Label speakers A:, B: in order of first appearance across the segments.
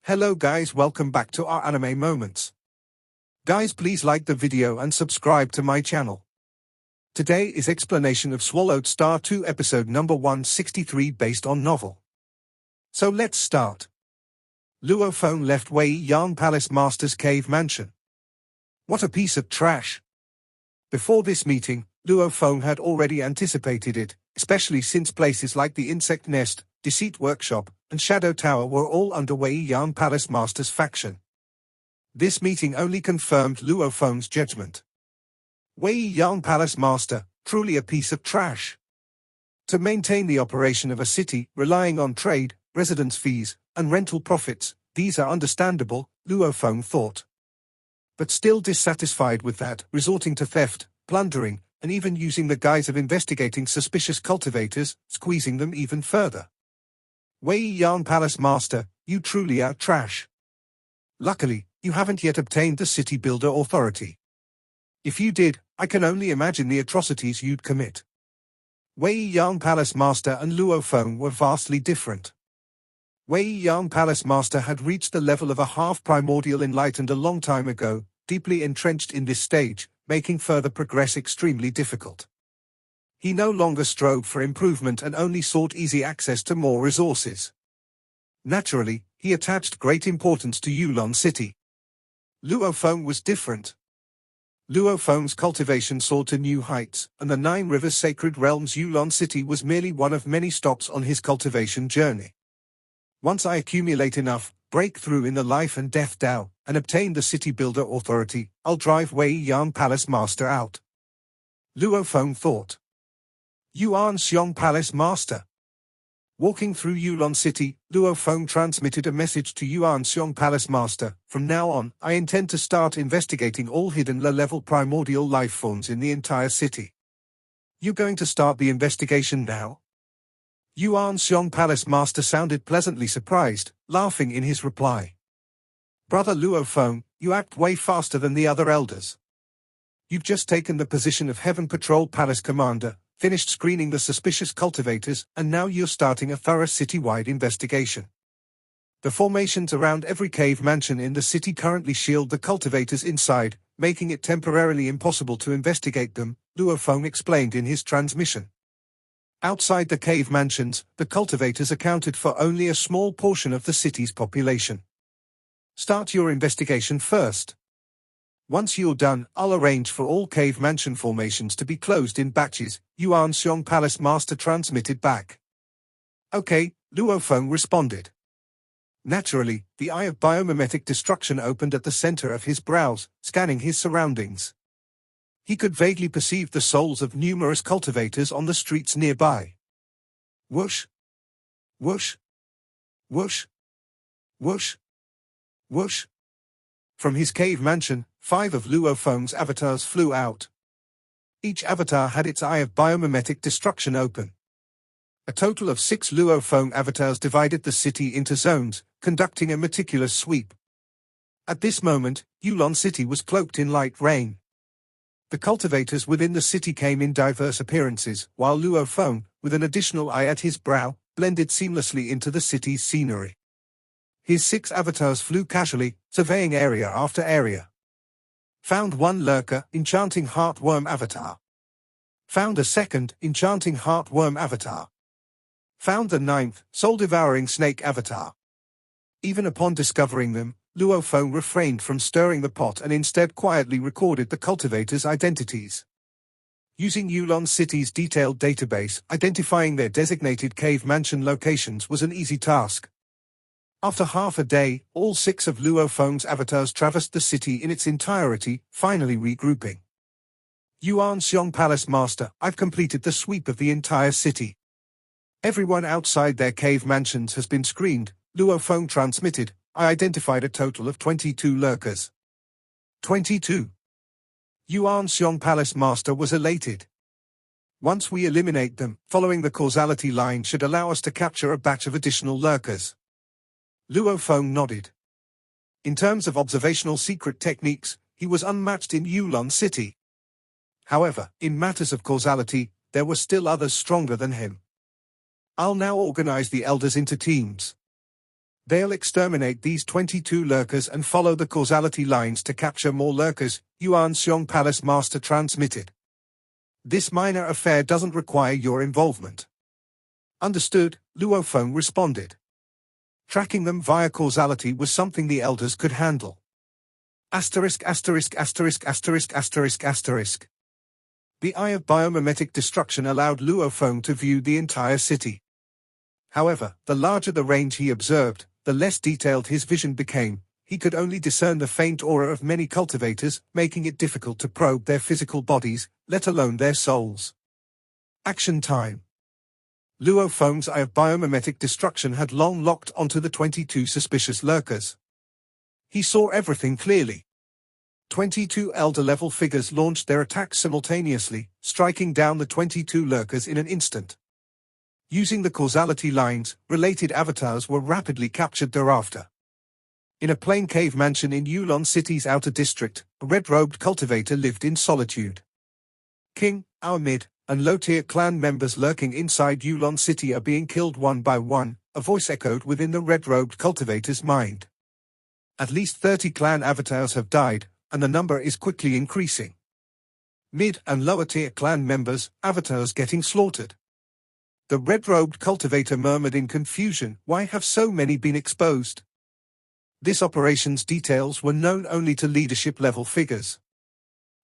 A: Hello guys, welcome back to our anime moments. Guys, please like the video and subscribe to my channel. Today is explanation of Swallowed Star 2 episode number 163 based on novel. So let's start. Luo Feng left Wei Yan Palace Master's cave mansion. What a piece of trash. Before this meeting, Luo Feng had already anticipated it, especially since places like the Insect Nest, Deceit Workshop, and Shadow Tower were all under Wei Yan Palace Master's faction. This meeting only confirmed Luo Feng's judgment. Wei Yan Palace Master, truly a piece of trash. To maintain the operation of a city, relying on trade, residence fees, and rental profits, these are understandable, Luo Feng thought. But still dissatisfied with that, resorting to theft, plundering, and even using the guise of investigating suspicious cultivators, squeezing them even further. Wei Yan Palace Master, you truly are trash. Luckily, you haven't yet obtained the City Builder Authority. If you did, I can only imagine the atrocities you'd commit. Wei Yan Palace Master and Luo Feng were vastly different. Wei Yan Palace Master had reached the level of a half-primordial enlightened a long time ago, deeply entrenched in this stage, making further progress extremely difficult. He no longer strove for improvement and only sought easy access to more resources. Naturally, he attached great importance to Yulon City. Luo Feng was different. Luo Feng's cultivation soared to new heights, and the Nine Rivers Sacred Realms Yulon City was merely one of many stops on his cultivation journey. Once I accumulate enough, break through in the Life and Death Dao, and obtain the City Builder Authority, I'll drive Wei Yan Palace Master out. Luo Feng thought. Yuan Xiong Palace Master. Walking through Yulon City, Luo Feng transmitted a message to Yuan Xiong Palace Master. From now on, I intend to start investigating all hidden low-level primordial life forms in the entire city. You going to start the investigation now? Yuan Xiong Palace Master sounded pleasantly surprised, laughing in his reply. Brother Luo Feng, you act way faster than the other elders. You've just taken the position of Heaven Patrol Palace Commander, finished screening the suspicious cultivators, and now you're starting a thorough city-wide investigation. The formations around every cave mansion in the city currently shield the cultivators inside, making it temporarily impossible to investigate them, Luo Feng explained in his transmission. Outside the cave mansions, the cultivators accounted for only a small portion of the city's population. Start your investigation first. Once you're done, I'll arrange for all cave mansion formations to be closed in batches, Yuan Xiong Palace Master transmitted back. Okay, Luo Feng responded. Naturally, the eye of biomimetic destruction opened at the center of his brows, scanning his surroundings. He could vaguely perceive the souls of numerous cultivators on the streets nearby. Whoosh! Whoosh! Whoosh! Whoosh! Whoosh! From his cave mansion, 5 of Luo Feng's avatars flew out. Each avatar had its eye of biomimetic destruction open. A total of 6 Luo Feng avatars divided the city into zones, conducting a meticulous sweep. At this moment, Yulon City was cloaked in light rain. The cultivators within the city came in diverse appearances, while Luo Feng, with an additional eye at his brow, blended seamlessly into the city's scenery. His 6 avatars flew casually, surveying area after area. Found one lurker, enchanting heartworm avatar. Found a second, enchanting heartworm avatar. Found the 9th, soul-devouring snake avatar. Even upon discovering them, Luo Feng refrained from stirring the pot and instead quietly recorded the cultivators' identities. Using Yulon City's detailed database, identifying their designated cave mansion locations was an easy task. After half a day, all 6 of Luo Feng's avatars traversed the city in its entirety, finally regrouping. Yuan Xiong Palace Master, I've completed the sweep of the entire city. Everyone outside their cave mansions has been screened, Luo Feng transmitted. I identified a total of 22 lurkers. 22. Yuan Xiong Palace Master was elated. Once we eliminate them, following the causality line should allow us to capture a batch of additional lurkers. Luo Feng nodded. In terms of observational secret techniques, he was unmatched in Yulon City. However, in matters of causality, there were still others stronger than him. I'll now organize the elders into teams. They'll exterminate these 22 lurkers and follow the causality lines to capture more lurkers, Yuan Xiong Palace Master transmitted. This minor affair doesn't require your involvement. Understood, Luo Feng responded. Tracking them via causality was something the elders could handle. Asterisk asterisk asterisk asterisk asterisk asterisk. The eye of biomimetic destruction allowed Luo Feng to view the entire city. However, the larger the range he observed, the less detailed his vision became. He could only discern the faint aura of many cultivators, making it difficult to probe their physical bodies, let alone their souls. Action time. Luo Feng's eye of biomimetic destruction had long locked onto the 22 suspicious lurkers. He saw everything clearly. 22 elder-level figures launched their attacks simultaneously, striking down the 22 lurkers in an instant. Using the causality lines, related avatars were rapidly captured thereafter. In a plain cave mansion in Yulon City's outer district, a red-robed cultivator lived in solitude. King, our mid, and low-tier clan members lurking inside Yulon City are being killed one by one, a voice echoed within the red-robed cultivator's mind. At least 30 clan avatars have died, and the number is quickly increasing. Mid- and lower-tier clan members, avatars getting slaughtered. The red-robed cultivator murmured in confusion, why have so many been exposed? This operation's details were known only to leadership-level figures.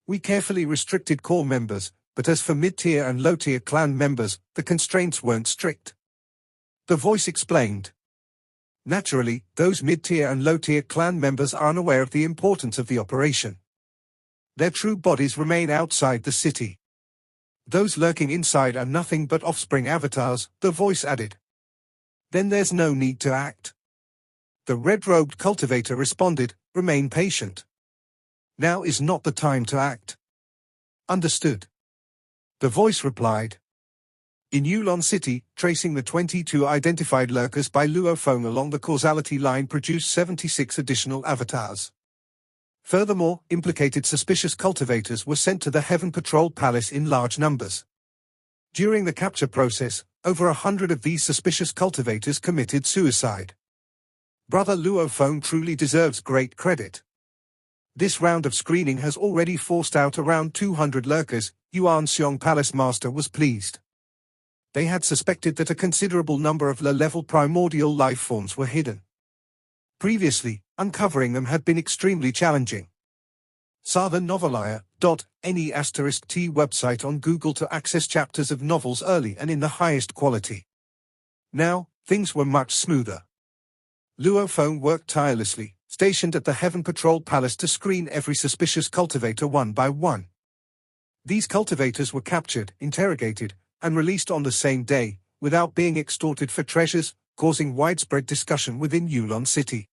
A: We carefully restricted core members, but as for mid-tier and low-tier clan members, the constraints weren't strict. The voice explained. Naturally, those mid-tier and low-tier clan members are unaware of the importance of the operation. Their true bodies remain outside the city. Those lurking inside are nothing but offspring avatars, the voice added. Then there's no need to act. The red-robed cultivator responded, remain patient. Now is not the time to act. Understood. The voice replied. In Yulon City, tracing the 22 identified lurkers by Luo Feng along the causality line produced 76 additional avatars. Furthermore, implicated suspicious cultivators were sent to the Heaven Patrol Palace in large numbers. During the capture process, over 100 of these suspicious cultivators committed suicide. Brother Luo Feng truly deserves great credit. This round of screening has already forced out around 200 lurkers, Yuan Xiong Palace Master was pleased. They had suspected that a considerable number of low-level primordial life forms were hidden. Previously, uncovering them had been extremely challenging. Sa the Novelia.ne*t website on Google to access chapters of novels early and in the highest quality. Now, things were much smoother. Luo Feng worked tirelessly, stationed at the Heaven Patrol Palace to screen every suspicious cultivator one by one. These cultivators were captured, interrogated, and released on the same day, without being extorted for treasures, causing widespread discussion within Yulon City.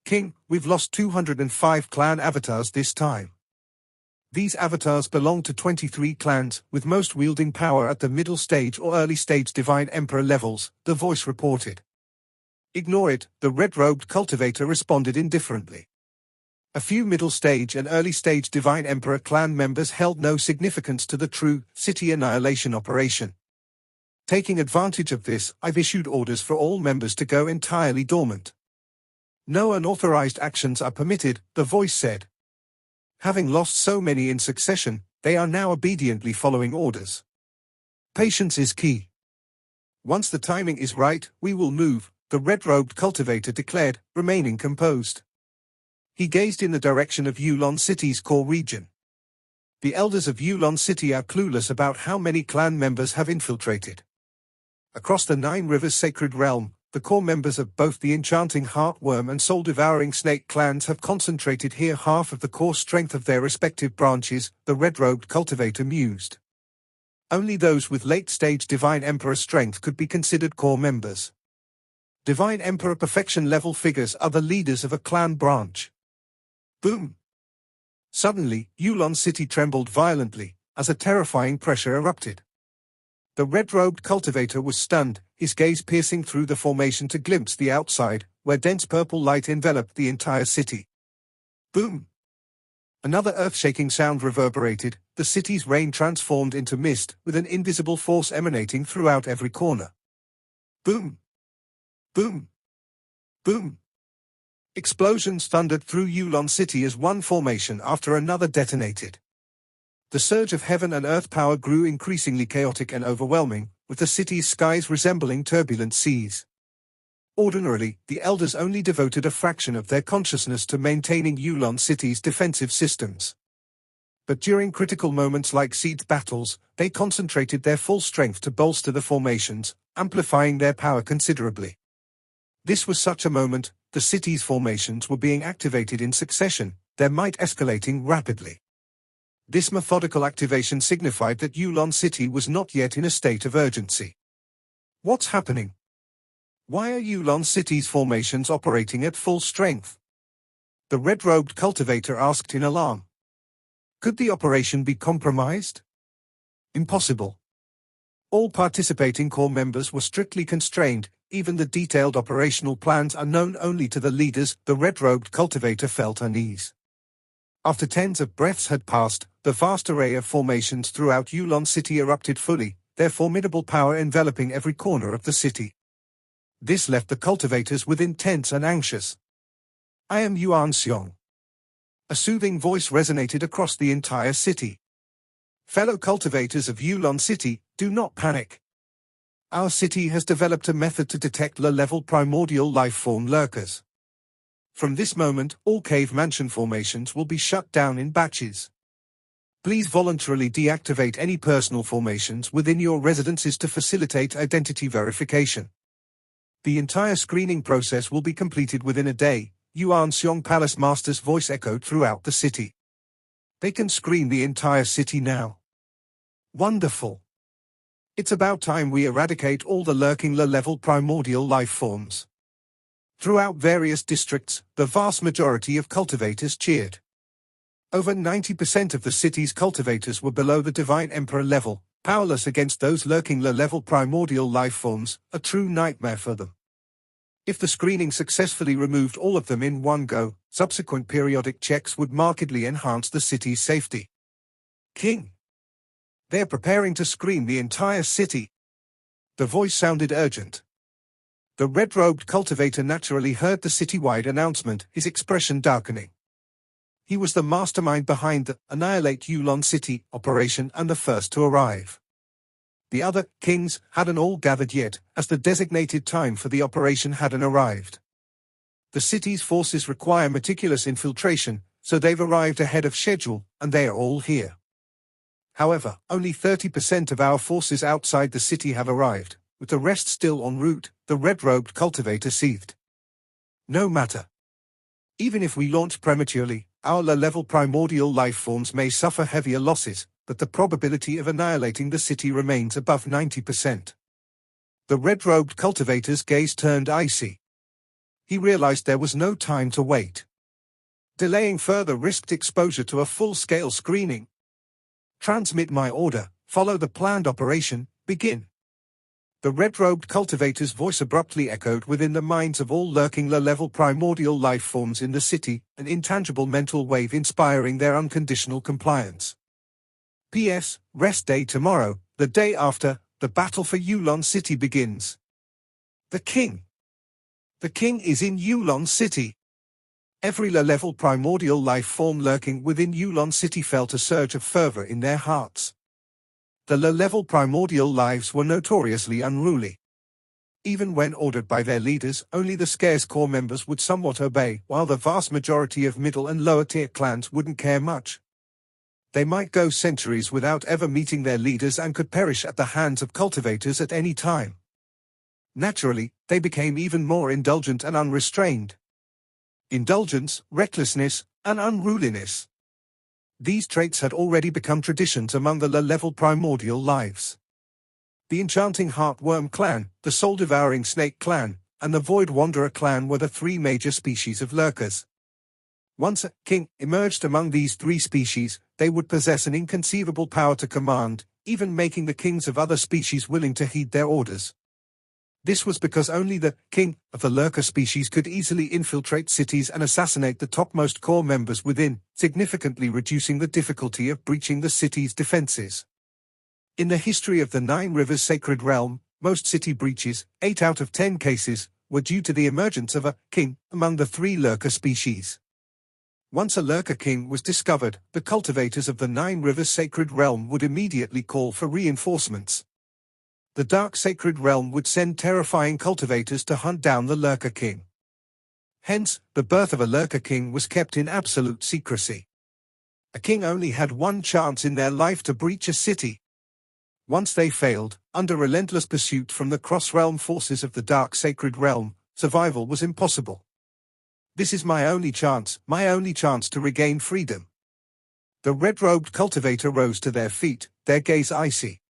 A: King, we've lost 205 clan avatars this time. These avatars belong to 23 clans, with most wielding power at the middle stage or early stage Divine Emperor levels, the voice reported. Ignore it, the red-robed cultivator responded indifferently. A few middle-stage and early-stage Divine Emperor clan members held no significance to the true city annihilation operation. Taking advantage of this, I've issued orders for all members to go entirely dormant. No unauthorized actions are permitted, the voice said. Having lost so many in succession, they are now obediently following orders. Patience is key. Once the timing is right, we will move, the red-robed cultivator declared, remaining composed. He gazed in the direction of Yulon City's core region. The elders of Yulon City are clueless about how many clan members have infiltrated. Across the Nine Rivers Sacred Realm, the core members of both the Enchanting Heartworm and Soul-Devouring Snake clans have concentrated here half of the core strength of their respective branches, the red-robed cultivator mused. Only those with late-stage Divine Emperor strength could be considered core members. Divine Emperor perfection level figures are the leaders of a clan branch. Boom! Suddenly, Yulon City trembled violently, as a terrifying pressure erupted. The red-robed cultivator was stunned, his gaze piercing through the formation to glimpse the outside, where dense purple light enveloped the entire city. Boom! Another earth-shaking sound reverberated, the city's rain transformed into mist, with an invisible force emanating throughout every corner. Boom! Boom! Boom! Explosions thundered through Yulon City as one formation after another detonated. The surge of heaven and earth power grew increasingly chaotic and overwhelming, with the city's skies resembling turbulent seas. Ordinarily, the elders only devoted a fraction of their consciousness to maintaining Yulon City's defensive systems. But during critical moments like siege battles, they concentrated their full strength to bolster the formations, amplifying their power considerably. This was such a moment. The city's formations were being activated in succession, their might escalating rapidly. This methodical activation signified that Yulon City was not yet in a state of urgency. What's happening? Why are Yulon City's formations operating at full strength? The red-robed cultivator asked in alarm. Could the operation be compromised? Impossible. All participating corps members were strictly constrained, even the detailed operational plans are known only to the leaders. The red-robed cultivator felt unease. After tens of breaths had passed, the vast array of formations throughout Yulon City erupted fully, their formidable power enveloping every corner of the city. This left the cultivators within tense and anxious. I am Yuan Xiong. A soothing voice resonated across the entire city. Fellow cultivators of Yulon City, do not panic. Our city has developed a method to detect low-level primordial life-form lurkers. From this moment, all cave mansion formations will be shut down in batches. Please voluntarily deactivate any personal formations within your residences to facilitate identity verification. The entire screening process will be completed within a day. Yuan Xiong Palace Master's voice echoed throughout the city. They can screen the entire city now. Wonderful. It's about time we eradicate all the lurking low-level primordial life forms. Throughout various districts, the vast majority of cultivators cheered. Over 90% of the city's cultivators were below the Divine Emperor level, powerless against those lurking low-level primordial life forms, a true nightmare for them. If the screening successfully removed all of them in one go, subsequent periodic checks would markedly enhance the city's safety. King. They're preparing to screen the entire city. The voice sounded urgent. The red-robed cultivator naturally heard the citywide announcement, his expression darkening. He was the mastermind behind the Annihilate Yulon City operation and the first to arrive. The other kings hadn't all gathered yet, as the designated time for the operation hadn't arrived. The city's forces require meticulous infiltration, so they've arrived ahead of schedule, and they are all here. However, only 30% of our forces outside the city have arrived, with the rest still en route. The red-robed cultivator seethed. No matter. Even if we launch prematurely, our low-level primordial life forms may suffer heavier losses, but the probability of annihilating the city remains above 90%. The red-robed cultivator's gaze turned icy. He realized there was no time to wait. Delaying further risked exposure to a full-scale screening. Transmit my order, follow the planned operation, begin. The red-robed cultivator's voice abruptly echoed within the minds of all lurking low-level primordial life forms in the city, an intangible mental wave inspiring their unconditional compliance. P.S. Rest day tomorrow, the day after, the battle for Yulon City begins. The king. The king is in Yulon City. Every low-level primordial life form lurking within Yulon City felt a surge of fervor in their hearts. The low-level primordial lives were notoriously unruly. Even when ordered by their leaders, only the scarce core members would somewhat obey, while the vast majority of middle and lower-tier clans wouldn't care much. They might go centuries without ever meeting their leaders and could perish at the hands of cultivators at any time. Naturally, they became even more indulgent and unrestrained. Indulgence, recklessness, and unruliness. These traits had already become traditions among the low-level primordial lives. The Enchanting Heartworm clan, the Soul-Devouring Snake clan, and the Void Wanderer clan were the three major species of lurkers. Once a king emerged among these three species, they would possess an inconceivable power to command, even making the kings of other species willing to heed their orders. This was because only the king of the lurker species could easily infiltrate cities and assassinate the topmost core members within, significantly reducing the difficulty of breaching the city's defenses. In the history of the Nine Rivers Sacred Realm, most city breaches, 8 out of 10 cases, were due to the emergence of a king among the three lurker species. Once a lurker king was discovered, the cultivators of the Nine Rivers Sacred Realm would immediately call for reinforcements. The Dark Sacred Realm would send terrifying cultivators to hunt down the lurker king. Hence, the birth of a lurker king was kept in absolute secrecy. A king only had one chance in their life to breach a city. Once they failed, under relentless pursuit from the cross-realm forces of the Dark Sacred Realm, survival was impossible. This is my only chance to regain freedom. The red-robed cultivator rose to their feet, their gaze icy.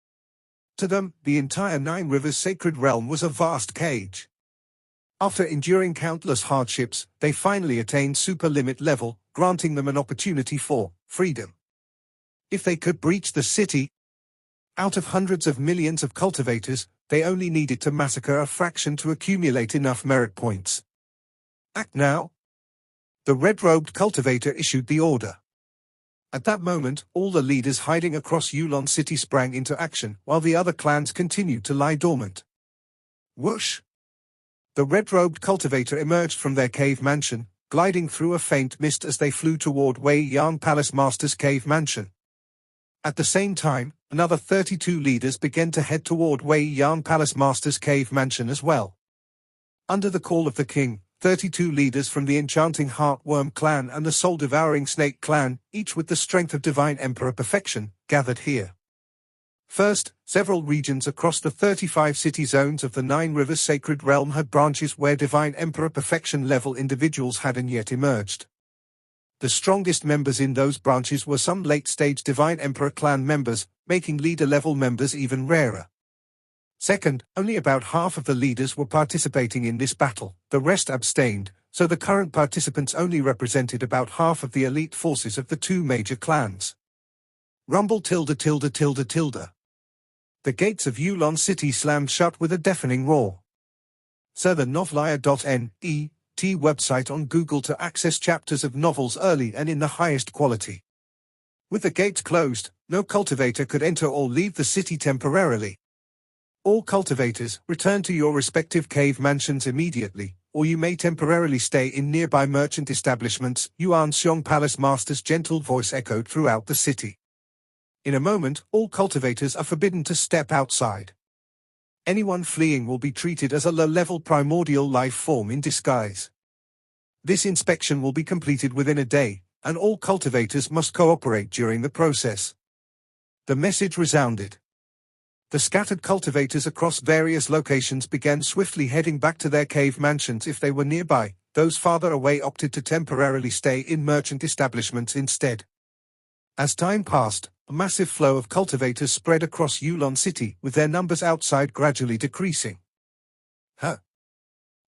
A: To them, the entire Nine Rivers Sacred Realm was a vast cage. After enduring countless hardships, they finally attained super limit level, granting them an opportunity for freedom. If they could breach the city, out of hundreds of millions of cultivators, they only needed to massacre a fraction to accumulate enough merit points. Act now. The red-robed cultivator issued the order. At that moment, all the leaders hiding across Yulon City sprang into action, while the other clans continued to lie dormant. Whoosh! The red-robed cultivator emerged from their cave mansion, gliding through a faint mist as they flew toward Wei Yan Palace Master's cave mansion. At the same time, another 32 leaders began to head toward Wei Yan Palace Master's cave mansion as well. Under the call of the king, 32 leaders from the Enchanting Heartworm clan and the Soul-Devouring Snake clan, each with the strength of Divine Emperor Perfection, gathered here. First, several regions across the 35 city zones of the Nine Rivers Sacred Realm had branches where Divine Emperor Perfection level individuals hadn't yet emerged. The strongest members in those branches were some late-stage Divine Emperor clan members, making leader-level members even rarer. Second, only about half of the leaders were participating in this battle, the rest abstained, so the current participants only represented about half of the elite forces of the two major clans. Rumble tilde tilde tilde tilde. The gates of Yulon City slammed shut with a deafening roar. Sir, the Novlaya.net website on Google to access chapters of novels early and in the highest quality. With the gates closed, no cultivator could enter or leave the city temporarily. All cultivators, return to your respective cave mansions immediately, or you may temporarily stay in nearby merchant establishments, Yuan Xiong Palace Master's gentle voice echoed throughout the city. In a moment, all cultivators are forbidden to step outside. Anyone fleeing will be treated as a low-level primordial life form in disguise. This inspection will be completed within a day, and all cultivators must cooperate during the process. The message resounded. The scattered cultivators across various locations began swiftly heading back to their cave mansions if they were nearby. Those farther away opted to temporarily stay in merchant establishments instead. As time passed, a massive flow of cultivators spread across Yulon City, with their numbers outside gradually decreasing.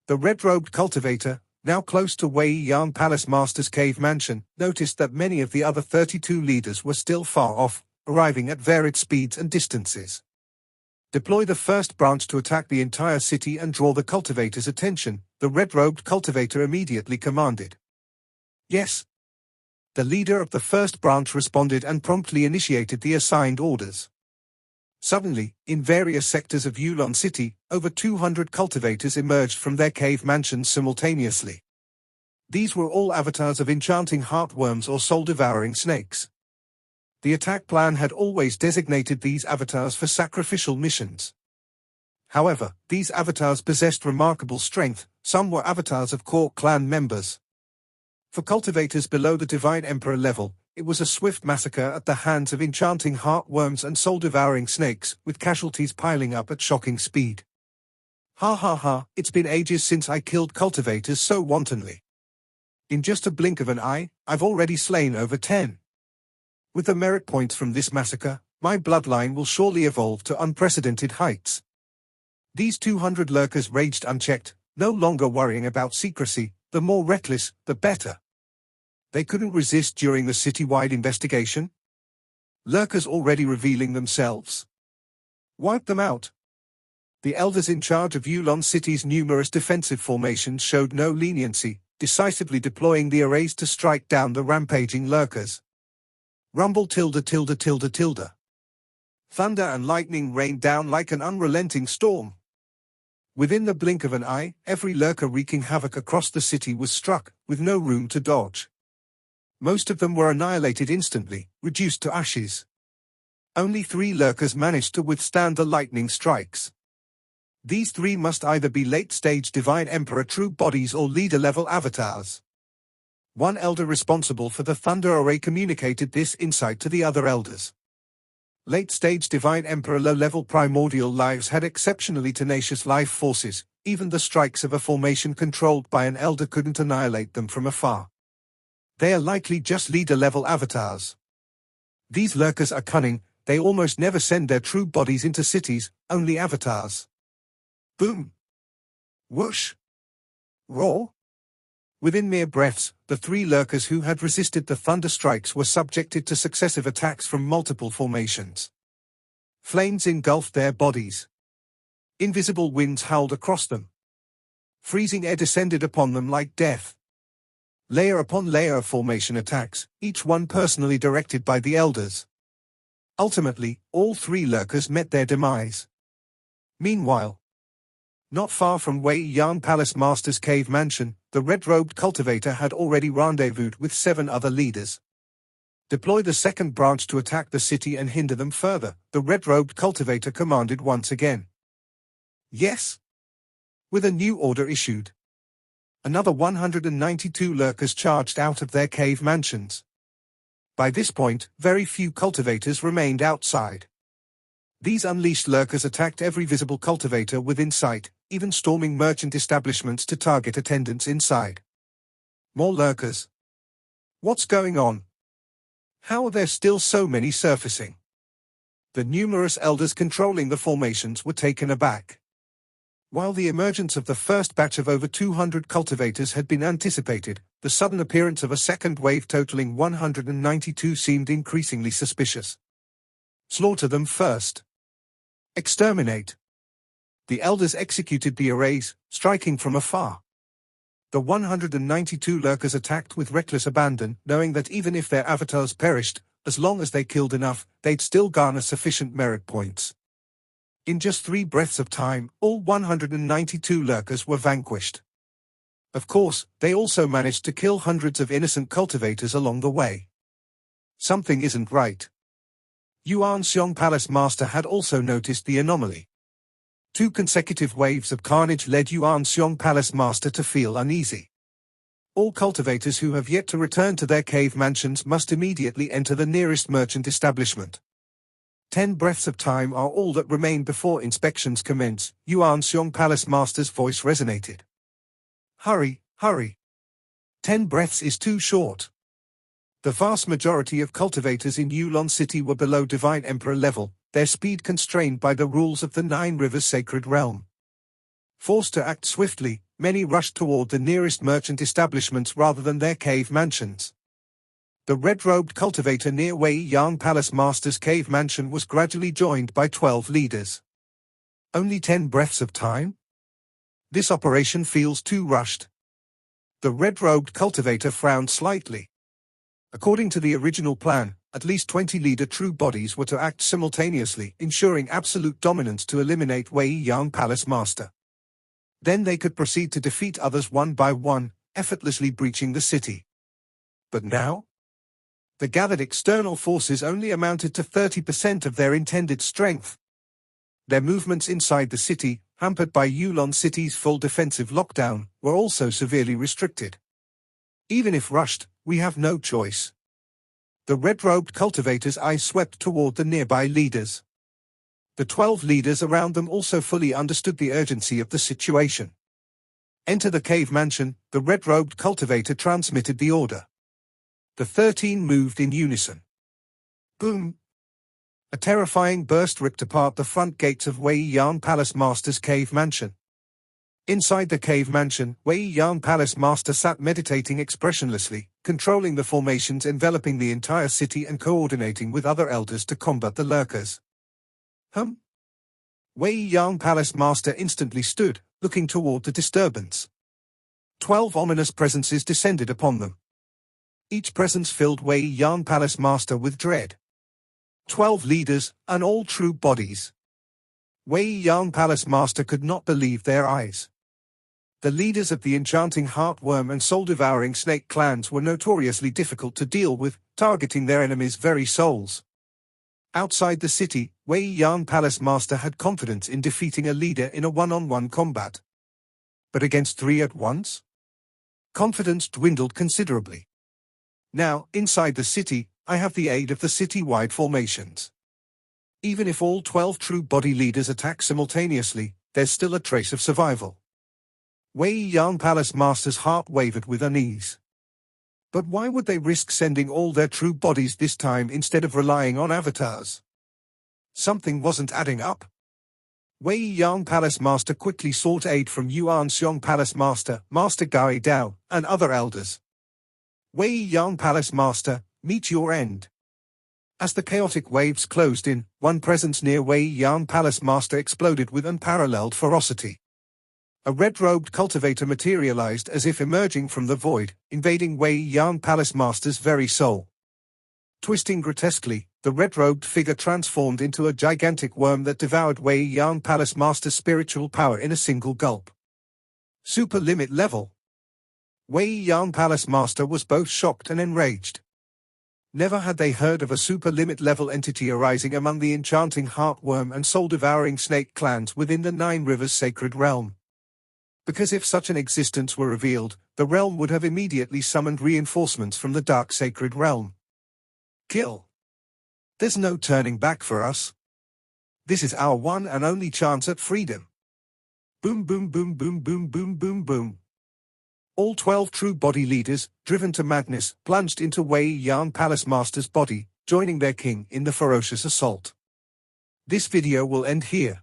A: The red-robed cultivator, now close to Wei Yan Palace Master's cave mansion, noticed that many of the other 32 leaders were still far off, arriving at varied speeds and distances. Deploy the first branch to attack the entire city and draw the cultivator's attention, the red-robed cultivator immediately commanded. Yes. The leader of the first branch responded and promptly initiated the assigned orders. Suddenly, in various sectors of Yulon City, over 200 cultivators emerged from their cave mansions simultaneously. These were all avatars of enchanting heartworms or soul-devouring snakes. The attack plan had always designated these avatars for sacrificial missions. However, these avatars possessed remarkable strength. Some were avatars of core clan members. For cultivators below the Divine Emperor level, it was a swift massacre at the hands of enchanting heartworms and soul-devouring snakes, with casualties piling up at shocking speed. Ha ha ha, it's been ages since I killed cultivators so wantonly. In just a blink of an eye, I've already slain over 10. With the merit points from this massacre, my bloodline will surely evolve to unprecedented heights. These 200 lurkers raged unchecked, no longer worrying about secrecy. The more reckless, the better. They couldn't resist during the citywide investigation. Lurkers already revealing themselves. Wipe them out. The elders in charge of Yulon City's numerous defensive formations showed no leniency, decisively deploying the arrays to strike down the rampaging lurkers. Rumble tilde tilde tilde tilde. Thunder and lightning rained down like an unrelenting storm. Within the blink of an eye, every lurker wreaking havoc across the city was struck, with no room to dodge. Most of them were annihilated instantly, reduced to ashes. Only 3 lurkers managed to withstand the lightning strikes. These 3 must either be late-stage Divine Emperor true bodies or leader-level avatars. One elder responsible for the Thunder Array communicated this insight to the other elders. Late-stage Divine Emperor low-level primordial lives had exceptionally tenacious life forces. Even the strikes of a formation controlled by an elder couldn't annihilate them from afar. They are likely just leader-level avatars. These lurkers are cunning. They almost never send their true bodies into cities, only avatars. Boom! Whoosh! Roar! Within mere breaths, the 3 lurkers who had resisted the thunder strikes were subjected to successive attacks from multiple formations. Flames engulfed their bodies. Invisible winds howled across them. Freezing air descended upon them like death. Layer upon layer of formation attacks, each one personally directed by the elders. Ultimately, all 3 lurkers met their demise. Meanwhile, not far from Wei Yan Palace Master's cave mansion, the red-robed cultivator had already rendezvoused with 7 other leaders. Deploy the second branch to attack the city and hinder them further, the red-robed cultivator commanded once again. Yes. With a new order issued. Another 192 lurkers charged out of their cave mansions. By this point, very few cultivators remained outside. These unleashed lurkers attacked every visible cultivator within sight, even storming merchant establishments to target attendants inside. More lurkers. What's going on? How are there still so many surfacing? The numerous elders controlling the formations were taken aback. While the emergence of the first batch of over 200 cultivators had been anticipated, the sudden appearance of a second wave totaling 192 seemed increasingly suspicious. Slaughter them first. Exterminate. The elders executed the arrays, striking from afar. The 192 lurkers attacked with reckless abandon, knowing that even if their avatars perished, as long as they killed enough, they'd still garner sufficient merit points. In just 3 breaths of time, all 192 lurkers were vanquished. Of course, they also managed to kill hundreds of innocent cultivators along the way. Something isn't right. Yuan Xiong Palace Master had also noticed the anomaly. 2 consecutive waves of carnage led Yuan Xiong Palace Master to feel uneasy. All cultivators who have yet to return to their cave mansions must immediately enter the nearest merchant establishment. 10 breaths of time are all that remain before inspections commence, Yuan Xiong Palace Master's voice resonated. Hurry, hurry. 10 breaths is too short. The vast majority of cultivators in Yulon City were below Divine Emperor level, their speed constrained by the rules of the 9 Rivers Sacred Realm. Forced to act swiftly, many rushed toward the nearest merchant establishments rather than their cave mansions. The red-robed cultivator near Wei Yang Palace Master's cave mansion was gradually joined by 12 leaders. Only 10 breaths of time? This operation feels too rushed. The red-robed cultivator frowned slightly. According to the original plan, at least 20 leader true bodies were to act simultaneously, ensuring absolute dominance to eliminate Wei Yang Palace Master. Then they could proceed to defeat others one by one, effortlessly breaching the city. But now? The gathered external forces only amounted to 30% of their intended strength. Their movements inside the city, hampered by Yulon City's full defensive lockdown, were also severely restricted. Even if rushed, we have no choice. The red-robed cultivator's eyes swept toward the nearby leaders. The 12 leaders around them also fully understood the urgency of the situation. Enter the cave mansion, the red-robed cultivator transmitted the order. The 13 moved in unison. Boom! A terrifying burst ripped apart the front gates of Wei Yan Palace Master's cave mansion. Inside the cave mansion, Wei Yan Palace Master sat meditating expressionlessly, controlling the formations enveloping the entire city and coordinating with other elders to combat the lurkers. Wei Yan Palace Master instantly stood, looking toward the disturbance. 12 ominous presences descended upon them. Each presence filled Wei Yan Palace Master with dread. 12 leaders, and all true bodies. Wei Yan Palace Master could not believe their eyes. The leaders of the enchanting heartworm and soul-devouring snake clans were notoriously difficult to deal with, targeting their enemies' very souls. Outside the city, Wei Yan Palace Master had confidence in defeating a leader in a one-on-one combat. But against three at once? Confidence dwindled considerably. Now, inside the city, I have the aid of the city-wide formations. Even if all 12 true body leaders attack simultaneously, there's still a trace of survival. Wei Yan Palace Master's heart wavered with unease. But why would they risk sending all their true bodies this time instead of relying on avatars? Something wasn't adding up. Wei Yan Palace Master quickly sought aid from Yuan Xiong Palace Master, Master Gai Dao, and other elders. Wei Yan Palace Master, meet your end. As the chaotic waves closed in, one presence near Wei Yan Palace Master exploded with unparalleled ferocity. A red-robed cultivator materialized as if emerging from the void, invading Wei Yan Palace Master's very soul. Twisting grotesquely, the red-robed figure transformed into a gigantic worm that devoured Wei Yan Palace Master's spiritual power in a single gulp. Super limit level. Wei Yan Palace Master was both shocked and enraged. Never had they heard of a super limit level entity arising among the enchanting heartworm and soul-devouring snake clans within the Nine Rivers sacred realm. Because if such an existence were revealed, the realm would have immediately summoned reinforcements from the dark sacred realm. Kill. There's no turning back for us. This is our one and only chance at freedom. Boom boom boom boom boom boom boom boom. All 12 true body leaders, driven to madness, plunged into Wei Yan Palace Master's body, joining their king in the ferocious assault. This video will end here.